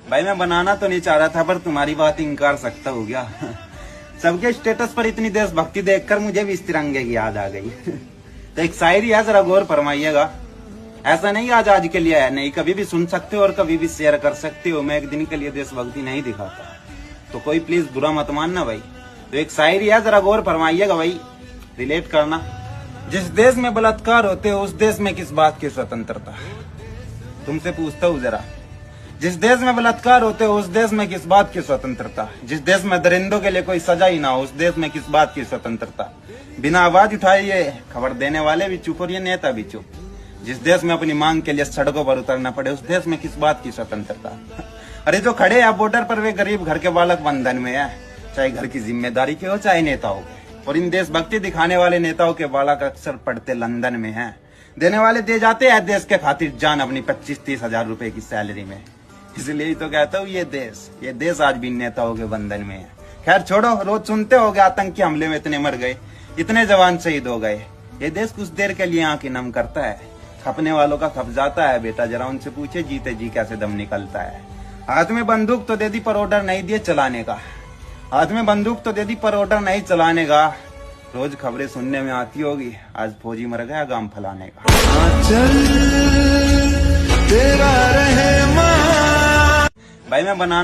भाई मैं बनाना तो नहीं चाह रहा था, पर तुम्हारी बात इनकार सकता हो गया। सबके स्टेटस पर इतनी देशभक्ति देखकर मुझे भी इस तिरंगे की याद आ गई। तो एक शायरी है, जरा गौर फरमाइएगा। ऐसा नहीं आज के लिए है, नहीं कभी भी सुन सकते हो और कभी भी शेयर कर सकते हो। मैं एक दिन के लिए देशभक्ति नहीं दिखाता, तो कोई प्लीज बुरा मत मानना भाई। तो एक शायरी है, जरा गौर फरमाइएगा भाई, रिलेट करना। जिस देश में बलात्कार होते हो उस देश में किस बात की स्वतंत्रता। तुमसे पूछता हूँ जरा, जिस देश में बलात्कार होते हो उस देश में किस बात की स्वतंत्रता। जिस देश में दरिंदों के लिए कोई सजा ही ना हो उस देश में किस बात की स्वतंत्रता। बिना आवाज उठाए ये खबर देने वाले भी चुप और ये नेता भी चुप। जिस देश में अपनी मांग के लिए सड़कों पर उतरना पड़े उस देश में किस बात की स्वतंत्रता। अरे जो खड़े हैं बॉर्डर पर वे गरीब घर के बालक बंधन में है, चाहे घर की जिम्मेदारी के हो चाहे नेताओं के। और इन देशभक्ति दिखाने वाले नेताओं के बालक अक्सर पढ़ते लंदन में हैं। देने वाले दे जाते हैं देश के खातिर जान अपनी 25-30 हजार रुपए की सैलरी में। इसलिए ही तो कहता हूँ ये देश आज भी नेताओं के बंधन में है। खैर छोड़ो, रोज सुनते हो गए आतंकी हमले में इतने मर गए, इतने जवान शहीद हो गए। ये देश कुछ देर के लिए आंखें नम करता है, खपने वालों का खप जाता है। बेटा जरा उनसे पूछे जीते जी कैसे दम निकलता है। हाथ में बंदूक तो दे दी पर ऑर्डर नहीं दिए चलाने का। हाथ में बंदूक तो दे दी पर ऑर्डर नहीं चलाने का। रोज खबरें सुनने में आती होगी आज फौजी मर गया गांव फलाने का। चल तेरा रहे भाई मैं बनाना